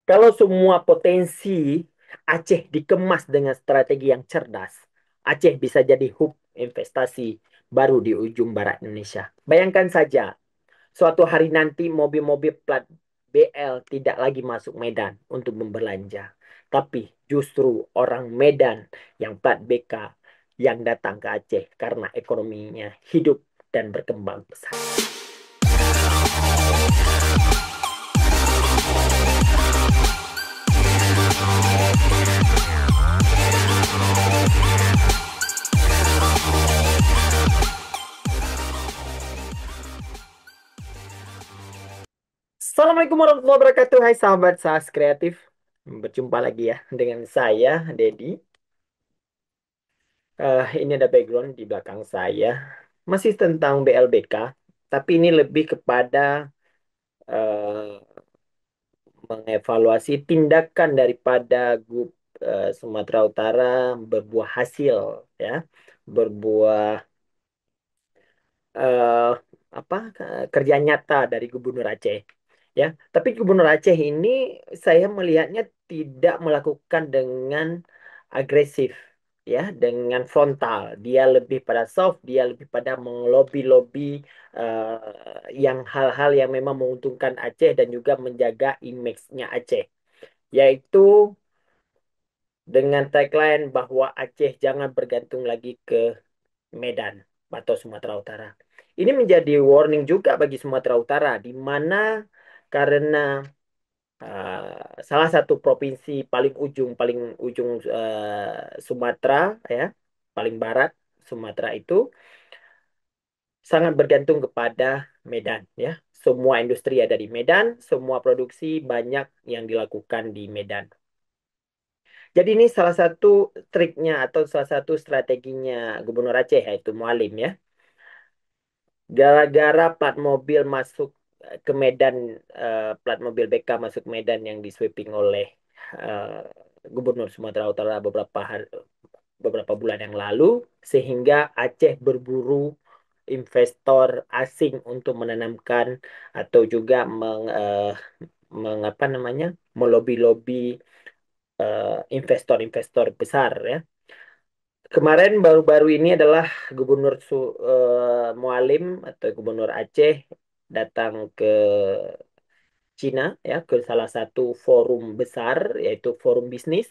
Kalau semua potensi Aceh dikemas dengan strategi yang cerdas, Aceh bisa jadi hub investasi baru di ujung barat Indonesia. Bayangkan saja, suatu hari nanti mobil-mobil plat BL tidak lagi masuk Medan untuk berbelanja. Tapi justru orang Medan yang plat BK yang datang ke Aceh karena ekonominya hidup dan berkembang pesat. Assalamualaikum warahmatullahi wabarakatuh. Hai sahabat Sahas Kreatif. Berjumpa lagi ya dengan saya, Dedi. Ini ada background di belakang saya. Masih tentang BLBK, tapi ini lebih kepada eh, mengevaluasi tindakan daripada grup Sumatera Utara berbuah hasil, ya, berbuah eh, apa kerja nyata dari Gubernur Aceh. Ya, tapi Gubernur Aceh ini saya melihatnya tidak melakukan dengan agresif, ya, dengan frontal. Dia lebih pada soft, dia lebih pada mengelobi-lobi yang hal-hal yang memang menguntungkan Aceh dan juga menjaga image-nya Aceh, yaitu dengan tagline bahwa Aceh jangan bergantung lagi ke Medan atau Sumatera Utara. Ini menjadi warning juga bagi Sumatera Utara, di mana karena salah satu provinsi paling ujung Sumatera, ya, paling barat Sumatera itu sangat bergantung kepada Medan, ya. Semua industri ada di Medan, semua produksi banyak yang dilakukan di Medan. Jadi ini salah satu triknya atau salah satu strateginya Gubernur Aceh, yaitu Mualim, ya. Gara-gara plat mobil masuk ke Medan, plat mobil BK masuk Medan yang disweeping oleh eh, Gubernur Sumatera Utara beberapa bulan yang lalu, sehingga Aceh berburu investor asing untuk menanamkan atau juga mengapa namanya melobi-lobi investor-investor besar, ya. Kemarin baru-baru ini adalah Mualim atau Gubernur Aceh datang ke Cina, ya, ke salah satu forum besar yaitu forum bisnis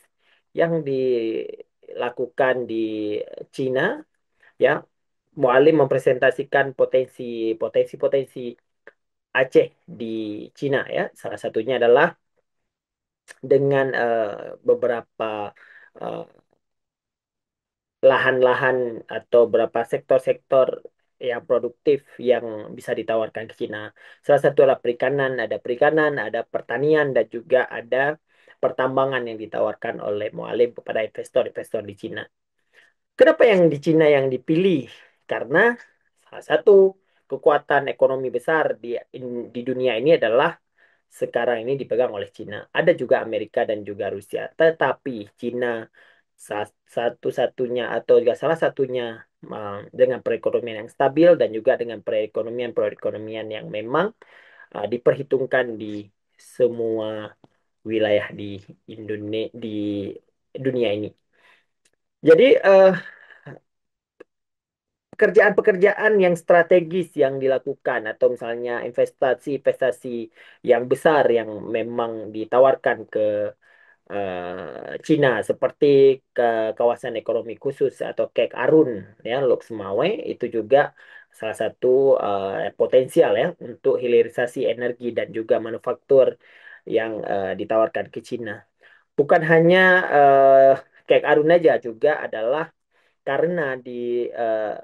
yang dilakukan di Cina, ya. Mualim mempresentasikan potensi Aceh di Cina, ya. Salah satunya adalah dengan beberapa eh, lahan-lahan atau berapa sektor-sektor yang produktif yang bisa ditawarkan ke Cina. Salah satu adalah perikanan, ada pertanian, dan juga ada pertambangan yang ditawarkan oleh Mualim kepada investor-investor di Cina. Kenapa yang di Cina yang dipilih? Karena salah satu kekuatan ekonomi besar di dunia ini adalah sekarang ini dipegang oleh Cina. Ada juga Amerika dan juga Rusia. Tetapi Cina satu-satunya atau juga salah satunya dengan perekonomian yang stabil dan juga dengan perekonomian yang memang diperhitungkan di semua wilayah di di dunia ini. Jadi pekerjaan-pekerjaan yang strategis yang dilakukan atau misalnya investasi-investasi yang besar yang memang ditawarkan ke Cina seperti ke kawasan ekonomi khusus atau KEK Arun, ya, Lok Sumawe itu juga salah satu potensial, ya, untuk hilirisasi energi dan juga manufaktur yang ditawarkan ke Cina. Bukan hanya KEK Arun aja, juga adalah karena di eh,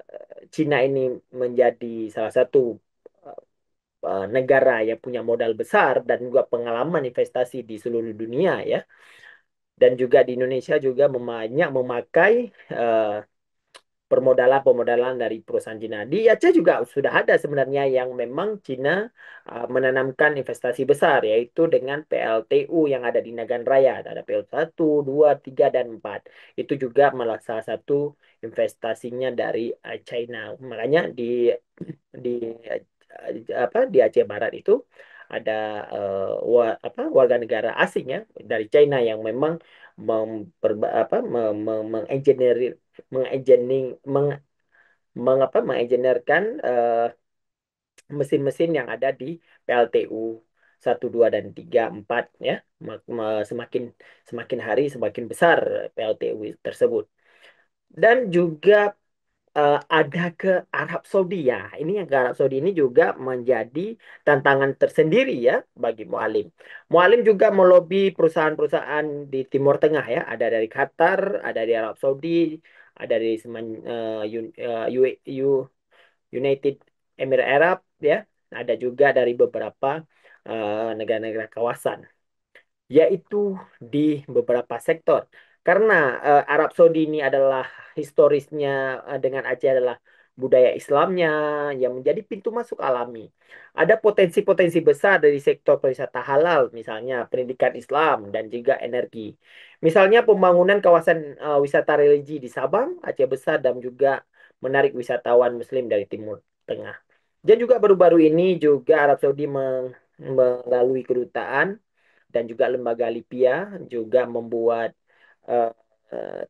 Cina ini menjadi salah satu negara yang punya modal besar dan juga pengalaman investasi di seluruh dunia, ya. Dan juga di Indonesia juga banyak memakai eh, permodalan-permodalan dari perusahaan Cina. Di Aceh juga sudah ada sebenarnya yang memang Cina menanamkan investasi besar, yaitu dengan PLTU yang ada di Nagan Raya. Ada PLTU 1, 2, 3, dan 4. Itu juga malah salah satu investasinya dari China. Makanya di apa di Aceh Barat itu ada warga negara asing ya dari China yang memang mengengineer mengengineering mengengineerkan mesin-mesin yang ada di PLTU 1, 2, dan 3, 4 ya. Semakin semakin hari semakin besar PLTU tersebut. Dan juga ada ke Arab Saudi ya. Ini yang ke Arab Saudi ini juga menjadi tantangan tersendiri ya bagi Mualim. Mualim juga melobi perusahaan-perusahaan di Timur Tengah ya. Ada dari Qatar, ada di Arab Saudi, ada dari United Emirates Arab ya. Ada juga dari beberapa negara-negara kawasan yaitu di beberapa sektor. Karena Arab Saudi ini adalah historisnya dengan Aceh adalah budaya Islamnya yang menjadi pintu masuk alami. Ada potensi-potensi besar dari sektor pariwisata halal, misalnya pendidikan Islam dan juga energi. Misalnya pembangunan kawasan wisata religi di Sabang, Aceh Besar dan juga menarik wisatawan Muslim dari Timur Tengah. Dan juga baru-baru ini juga Arab Saudi melalui kedutaan dan juga lembaga Lipia juga membuat eh,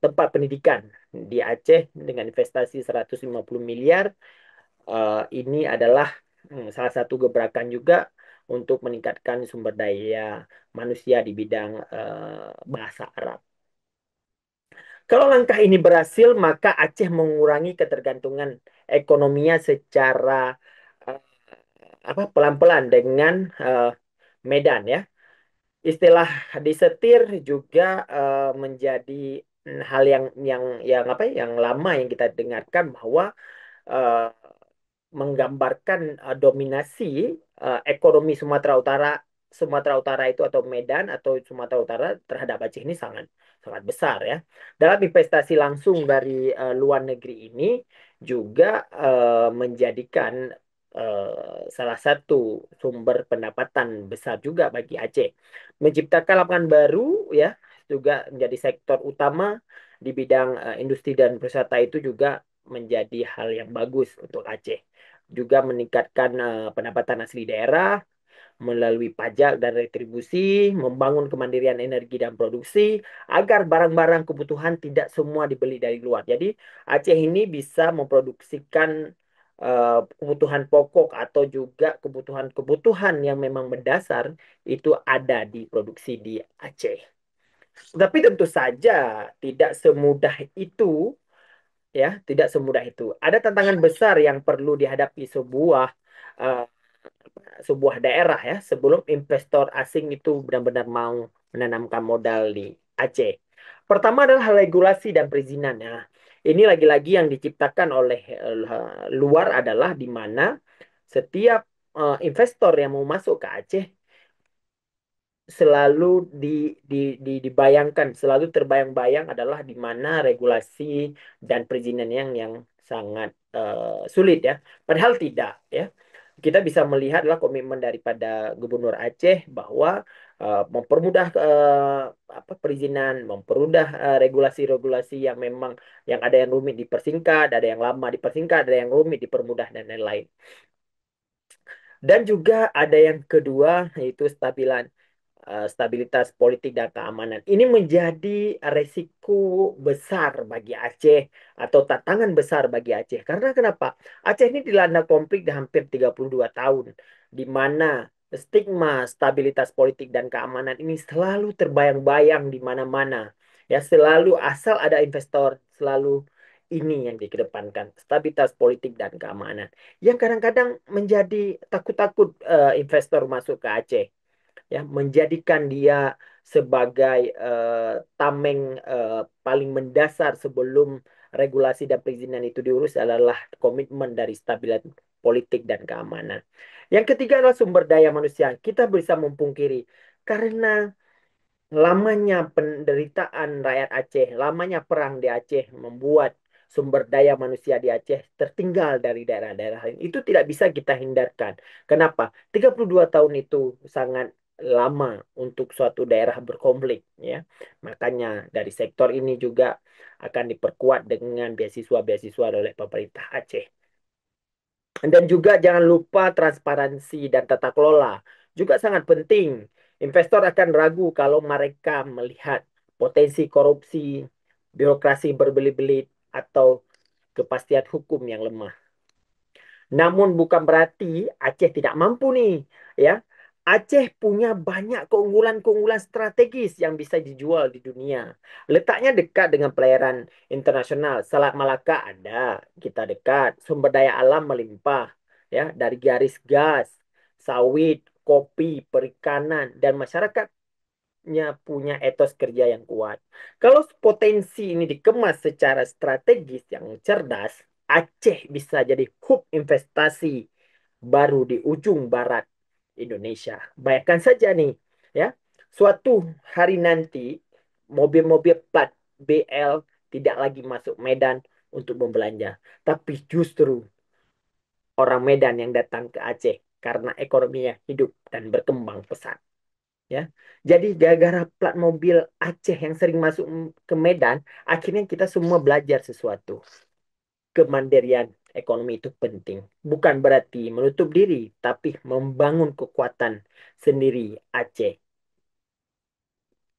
tempat pendidikan di Aceh dengan investasi 150 miliar. Ini adalah salah satu gebrakan juga untuk meningkatkan sumber daya manusia di bidang bahasa Arab. Kalau langkah ini berhasil, maka Aceh mengurangi ketergantungan ekonominya secara eh, pelan-pelan dengan Medan ya. Istilah disetir juga menjadi hal yang apa ya, yang lama yang kita dengarkan bahwa eh, menggambarkan dominasi ekonomi Sumatera Utara itu atau Medan atau Sumatera Utara terhadap Aceh ini sangat sangat besar ya. Dalam investasi langsung dari luar negeri ini juga menjadikan salah satu sumber pendapatan besar juga bagi Aceh. Menciptakan lapangan baru ya juga menjadi sektor utama di bidang industri dan pariwisata itu juga menjadi hal yang bagus untuk Aceh. Juga meningkatkan pendapatan asli daerah melalui pajak dan retribusi, membangun kemandirian energi dan produksi, agar barang-barang kebutuhan tidak semua dibeli dari luar. Jadi Aceh ini bisa memproduksikan kebutuhan pokok atau juga kebutuhan-kebutuhan yang memang mendasar itu ada di produksi di Aceh. Tapi tentu saja tidak semudah itu ya, tidak semudah itu. Ada tantangan besar yang perlu dihadapi uh, sebuah daerah ya sebelum investor asing itu benar-benar mau menanamkan modal di Aceh. Pertama adalah regulasi dan perizinan ya. Ini lagi-lagi yang diciptakan oleh luar adalah di mana setiap investor yang mau masuk ke Aceh selalu dibayangkan, selalu terbayang-bayang adalah di mana regulasi dan perizinan yang sangat sulit ya. Padahal tidak ya. Kita bisa melihatlah komitmen daripada Gubernur Aceh bahwa mempermudah perizinan, mempermudah regulasi-regulasi yang memang yang ada yang rumit dipersingkat, ada yang lama dipersingkat, ada yang rumit dipermudah dan lain-lain. Dan juga ada yang kedua yaitu stabilitas politik dan keamanan. Ini menjadi resiko besar bagi Aceh atau tantangan besar bagi Aceh. Karena kenapa? Aceh ini dilanda konflik di hampir 32 tahun, di mana stigma stabilitas politik dan keamanan ini selalu terbayang-bayang di mana-mana. Ya, selalu asal ada investor, selalu ini yang dikedepankan, stabilitas politik dan keamanan. Yang kadang-kadang menjadi takut-takut investor masuk ke Aceh ya menjadikan dia sebagai tameng paling mendasar sebelum regulasi dan perizinan itu diurus adalah komitmen dari stabilitas politik dan keamanan. Yang ketiga adalah sumber daya manusia. Kita bisa mempungkiri karena lamanya penderitaan rakyat Aceh, lamanya perang di Aceh membuat sumber daya manusia di Aceh tertinggal dari daerah-daerah lain. Itu tidak bisa kita hindarkan. Kenapa? 32 tahun itu sangat lama untuk suatu daerah berkonflik ya. Makanya dari sektor ini juga akan diperkuat dengan beasiswa-beasiswa oleh pemerintah Aceh. Dan juga jangan lupa transparansi dan tata kelola. juga sangat penting. Investor akan ragu kalau mereka melihat potensi korupsi, birokrasi berbelit-belit, atau kepastian hukum yang lemah. Namun bukan berarti Aceh tidak mampu nih, ya. Aceh punya banyak keunggulan-keunggulan strategis yang bisa dijual di dunia. Letaknya dekat dengan pelayaran internasional. Selat Malaka ada, kita dekat. Sumber daya alam melimpah, ya, dari garis gas, sawit, kopi, perikanan, dan masyarakat punya etos kerja yang kuat. Kalau potensi ini dikemas secara strategis yang cerdas, Aceh bisa jadi hub investasi baru di ujung barat Indonesia. Bayangkan saja nih, ya, suatu hari nanti mobil-mobil plat BL tidak lagi masuk Medan untuk membelanja, tapi justru orang Medan yang datang ke Aceh karena ekonominya hidup dan berkembang pesat. Ya, jadi gara-gara plat mobil Aceh yang sering masuk ke Medan, akhirnya kita semua belajar sesuatu. Kemandirian ekonomi itu penting. Bukan berarti menutup diri, tapi membangun kekuatan sendiri Aceh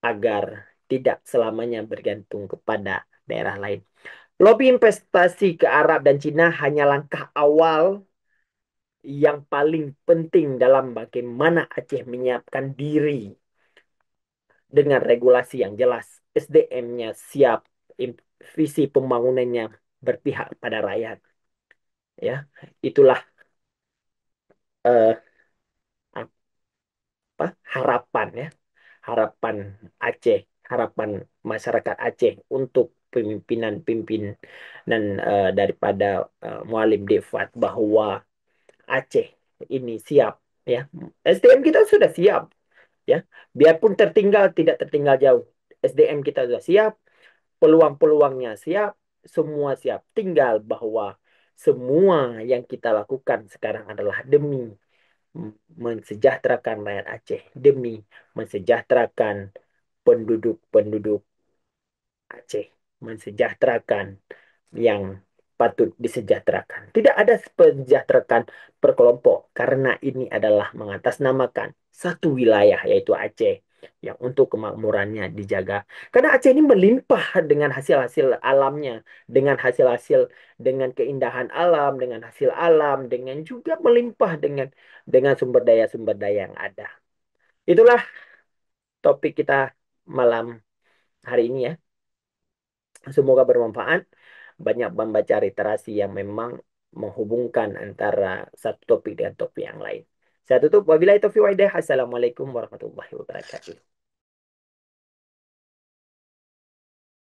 agar tidak selamanya bergantung kepada daerah lain. Lobby investasi ke Arab dan Cina hanya langkah awal yang paling penting dalam bagaimana Aceh menyiapkan diri dengan regulasi yang jelas, SDM-nya siap, visi pembangunannya berpihak pada rakyat. Ya, itulah eh, apa harapan ya, harapan Aceh, harapan masyarakat Aceh untuk pemimpinan daripada Mualim Devat bahwa Aceh ini siap ya. SDM kita sudah siap ya. Biarpun tertinggal tidak tertinggal jauh. SDM kita sudah siap, peluang-peluangnya siap, semua siap. Tinggal bahwa semua yang kita lakukan sekarang adalah demi mensejahterakan rakyat Aceh, demi mensejahterakan penduduk-penduduk Aceh, mensejahterakan yang patut disejahterakan. Tidak ada pensejahterakan per kelompok karena ini adalah mengatasnamakan satu wilayah yaitu Aceh yang untuk kemakmurannya dijaga. Karena Aceh ini melimpah dengan hasil-hasil alamnya, dengan hasil-hasil dengan keindahan alam, dengan hasil alam, dengan juga melimpah dengan sumber daya yang ada. Itulah topik kita malam hari ini ya. Semoga bermanfaat. Banyak membaca literasi yang memang menghubungkan antara satu topik dengan topik yang lain. Saya tutup. Wabillahi taufiq wal hidayah. Assalamualaikum warahmatullahi wabarakatuh.